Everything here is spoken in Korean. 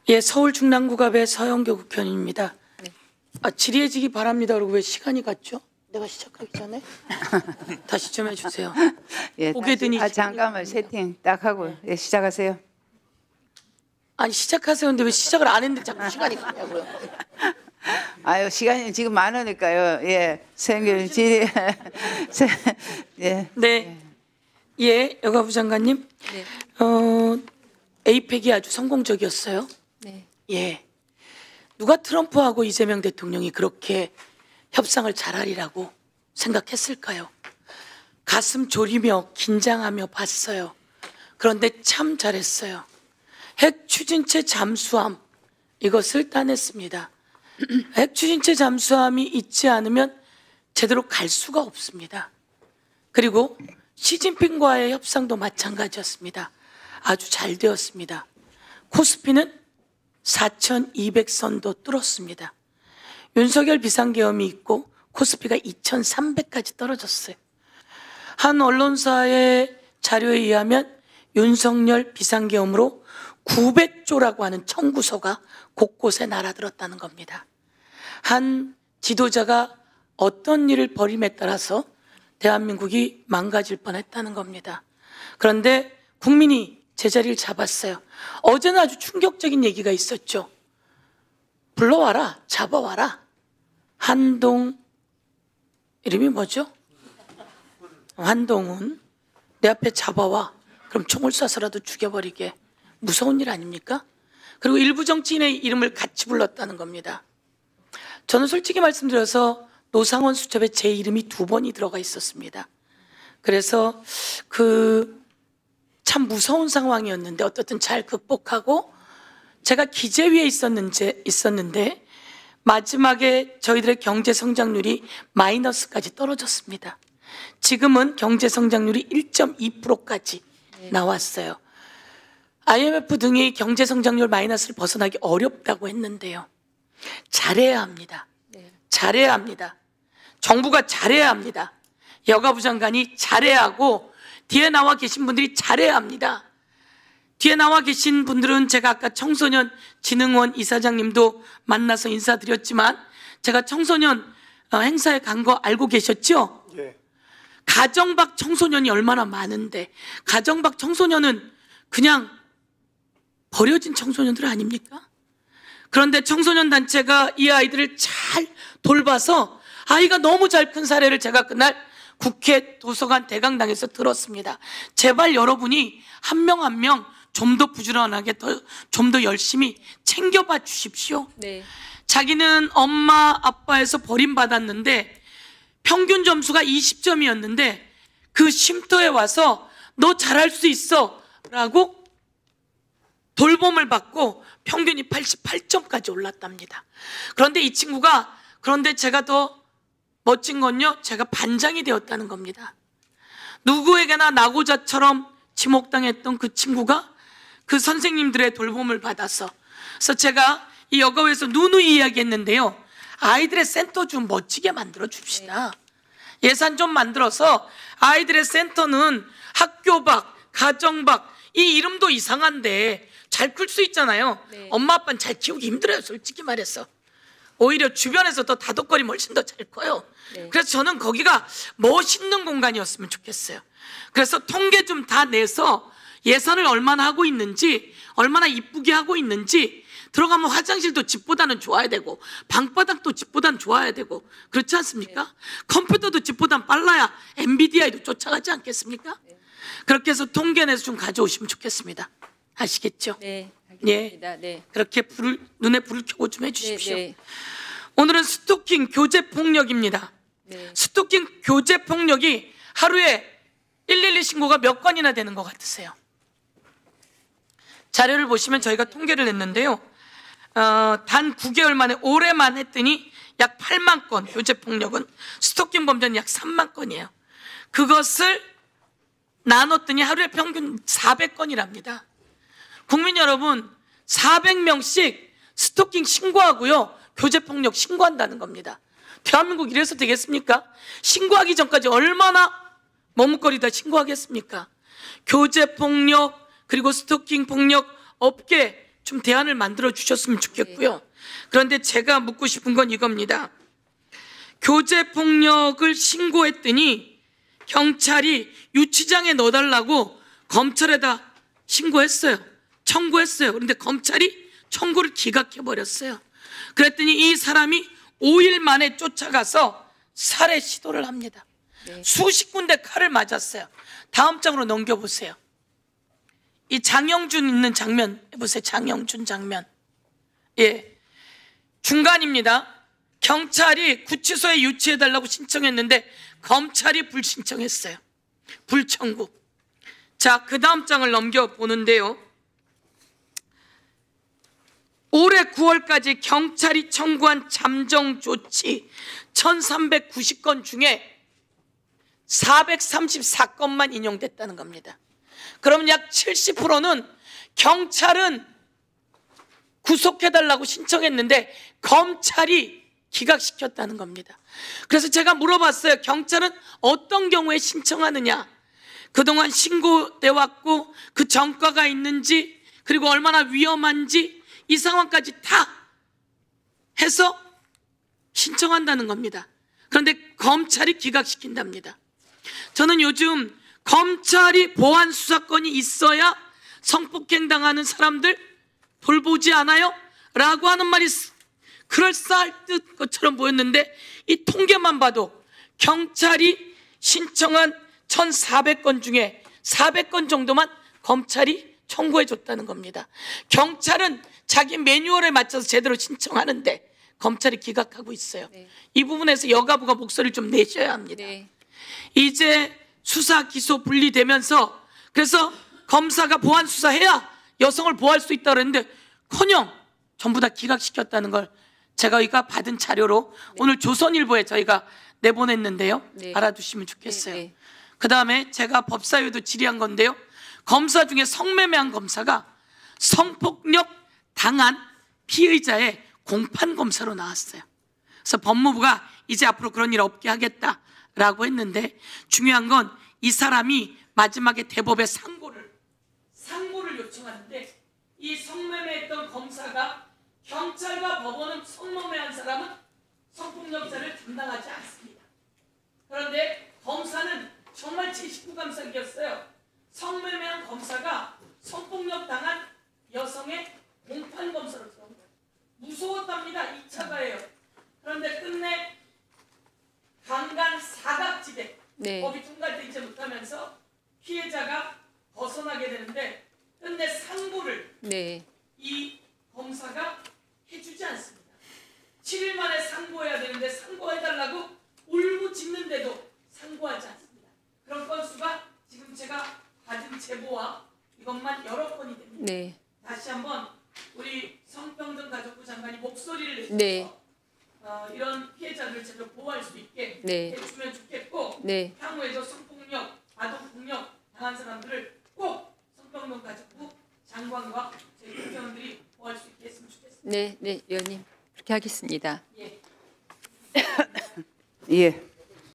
예, 서울 중랑구갑의 서영교 국회의원입니다. 네. 질의해지기 바랍니다. 그리고 왜 시간이 갔죠? 내가 시작하기 전에 다시 좀 해주세요. 예, 고개 드니 잠깐만 세팅 딱 하고 예, 시작하세요. 아니 시작하세요. 근데 왜 시작을 안 했는데 자꾸 시간이 가냐고요. 아유 시간이 지금 많으니까요. 예, 생길 질의 예. 네, 예, 여가부 장관님. 네. 에이펙이 아주 성공적이었어요. 네. 예, 누가 트럼프하고 이재명 대통령이 그렇게 협상을 잘하리라고 생각했을까요? 가슴 졸이며 긴장하며 봤어요. 그런데 참 잘했어요. 핵 추진체 잠수함 이것을 따냈습니다. 핵 추진체 잠수함이 있지 않으면 제대로 갈 수가 없습니다. 그리고 시진핑과의 협상도 마찬가지였습니다. 아주 잘 되었습니다. 코스피는 4,200선도 뚫었습니다. 윤석열 비상계엄이 있고 코스피가 2,300까지 떨어졌어요. 한 언론사의 자료에 의하면 윤석열 비상계엄으로 900조라고 하는 청구서가 곳곳에 날아들었다는 겁니다. 한 지도자가 어떤 일을 벌임에 따라서 대한민국이 망가질 뻔했다는 겁니다. 그런데 국민이 제자리를 잡았어요. 어제는 아주 충격적인 얘기가 있었죠. 불러와라, 잡아와라. 한동, 이름이 뭐죠? 한동훈, 내 앞에 잡아와. 그럼 총을 쏴서라도 죽여버리게. 무서운 일 아닙니까? 그리고 일부 정치인의 이름을 같이 불렀다는 겁니다. 저는 솔직히 말씀드려서 노상원 수첩에 제 이름이 2번이 들어가 있었습니다. 그래서 참 무서운 상황이었는데 어떻든 잘 극복하고 제가 기재위에 있었는데 마지막에 저희들의 경제 성장률이 마이너스까지 떨어졌습니다. 지금은 경제 성장률이 1.2%까지 나왔어요. IMF 등이 경제 성장률 마이너스를 벗어나기 어렵다고 했는데요. 잘해야 합니다. 잘해야 합니다. 정부가 잘해야 합니다. 여가부 장관이 잘해야 하고 뒤에 나와 계신 분들이 잘해야 합니다. 뒤에 나와 계신 분들은 제가 아까 청소년진흥원 이사장님도 만나서 인사드렸지만 제가 청소년 행사에 간 거 알고 계셨죠? 예. 가정박 청소년이 얼마나 많은데 가정박 청소년은 그냥 버려진 청소년들 아닙니까? 그런데 청소년 단체가 이 아이들을 잘 돌봐서 아이가 너무 잘 큰 사례를 제가 그날 국회 도서관 대강당에서 들었습니다. 제발 여러분이 한 명 한 명 좀 더 부지런하게 좀 더 열심히 챙겨봐 주십시오. 네. 자기는 엄마 아빠에서 버림받았는데 평균 점수가 20점이었는데 그 쉼터에 와서 너 잘할 수 있어 라고 돌봄을 받고 평균이 88점까지 올랐답니다. 그런데 이 친구가 그런데 제가 더 멋진 건요, 제가 반장이 되었다는 겁니다. 누구에게나 나고자처럼 지목당했던 그 친구가 그 선생님들의 돌봄을 받아서, 그래서 제가 이 여가부에서 누누이 이야기했는데요. 아이들의 센터 좀 멋지게 만들어 줍시다. 예산 좀 만들어서 아이들의 센터는 학교 밖, 가정 밖, 이 이름도 이상한데 잘 클 수 있잖아요. 엄마 아빠는 잘 키우기 힘들어요, 솔직히 말해서. 오히려 주변에서 더 다독거리면 훨씬 더 잘 커요. 그래서 저는 거기가 멋있는 공간이었으면 좋겠어요. 그래서 통계 좀 다 내서 예산을 얼마나 하고 있는지, 얼마나 이쁘게 하고 있는지, 들어가면 화장실도 집보다는 좋아야 되고 방바닥도 집보다는 좋아야 되고 그렇지 않습니까? 컴퓨터도 집보다는 빨라야 엔비디아에도 쫓아가지 않겠습니까? 그렇게 해서 통계 내서 좀 가져오시면 좋겠습니다. 아시겠죠? 네. 알겠습니다. 예, 네. 그렇게 눈에 불을 켜고 좀 해주십시오. 네. 오늘은 스토킹 교제 폭력입니다. 네. 스토킹 교제 폭력이 하루에 112 신고가 몇 건이나 되는 것 같으세요? 자료를 보시면 저희가 통계를 냈는데요. 단 9개월 만에 올해만 했더니 약 8만 건, 교제 폭력은 스토킹 범죄는 약 3만 건이에요. 그것을 나눴더니 하루에 평균 400건이랍니다. 국민 여러분, 400명씩 스토킹 신고하고요, 교제폭력 신고한다는 겁니다. 대한민국 이래서 되겠습니까? 신고하기 전까지 얼마나 머뭇거리다 신고하겠습니까? 교제폭력 그리고 스토킹 폭력 업계 좀 대안을 만들어 주셨으면 좋겠고요. 그런데 제가 묻고 싶은 건 이겁니다. 교제폭력을 신고했더니 경찰이 유치장에 넣어달라고 검찰에다 신고했어요. 청구했어요. 그런데 검찰이 청구를 기각해버렸어요. 그랬더니 이 사람이 5일 만에 쫓아가서 살해 시도를 합니다. 네. 수십 군데 칼을 맞았어요. 다음 장으로 넘겨보세요. 이 장영준 있는 장면 해보세요. 장영준 장면. 예, 중간입니다. 경찰이 구치소에 유치해달라고 신청했는데 검찰이 불신청했어요. 불청구. 자, 그 다음 장을 넘겨보는데요. 올해 9월까지 경찰이 청구한 잠정 조치 1390건 중에 434건만 인용됐다는 겁니다. 그럼 약 70%는 경찰은 구속해달라고 신청했는데 검찰이 기각시켰다는 겁니다. 그래서 제가 물어봤어요. 경찰은 어떤 경우에 신청하느냐? 그동안 신고돼 왔고 그 전과가 있는지, 그리고 얼마나 위험한지 이 상황까지 다 해서 신청한다는 겁니다. 그런데 검찰이 기각시킨답니다. 저는 요즘 검찰이 보안 수사권이 있어야 성폭행 당하는 사람들 돌보지 않아요? 라고 하는 말이 그럴싸할 듯 것처럼 보였는데, 이 통계만 봐도 경찰이 신청한 1400건 중에 400건 정도만 검찰이 청구해 줬다는 겁니다. 경찰은 자기 매뉴얼에 맞춰서 제대로 신청하는데 검찰이 기각하고 있어요. 네. 이 부분에서 여가부가 목소리를 좀 내셔야 합니다. 네. 이제 수사 기소 분리되면서, 그래서 검사가 보안 수사해야 여성을 보호할 수 있다고 그랬는데 커녕 전부 다 기각시켰다는 걸 제가 받은 자료로 오늘 조선일보에 저희가 내보냈는데요. 네. 알아두시면 좋겠어요. 네, 네. 그 다음에 제가 법사위도 질의한 건데요. 검사 중에 성매매한 검사가 성폭력 당한 피의자의 공판 검사로 나왔어요. 그래서 법무부가 이제 앞으로 그런 일 없게 하겠다라고 했는데, 중요한 건 이 사람이 마지막에 대법에 상고를 요청하는데, 이 성매매했던 검사가 경찰과 법원은 성매매한 사람은 성폭력자를 담당하지 않습니다. 그런데 검사는 정말 제19감사기였어요. 성매매한 검사가 성폭력 당한 여성의 공판 검사로 들어온 거예요. 무서웠답니다. 2차 가해요. 그런데 끝내 강간 사각지대, 네. 법이 통과되지 못하면서 피해자가 벗어나게 되는데 끝내 상고를 네. 이 검사가 해주지 않습니다. 7일 만에 상고해야 되는데 상고해달라고 울부짖는데도 상고하지 않습니다. 그런 건수가 지금 제가 받은 제보와 이것만 여러 건이 됩니다. 네. 다시 한번 우리 성평등가족부 장관이 목소리를 내셔서 네. 이런 피해자들을 제대로 보호할 수 있게 네. 해주면 좋겠고, 네. 향후에도 성폭력, 아동폭력 당한 사람들을 꼭 성평등가족부 장관과 저희 국회의원들이 보호할 수 있게 했으면 좋겠습니다. 네, 네, 의원님 그렇게 하겠습니다. 예. 예.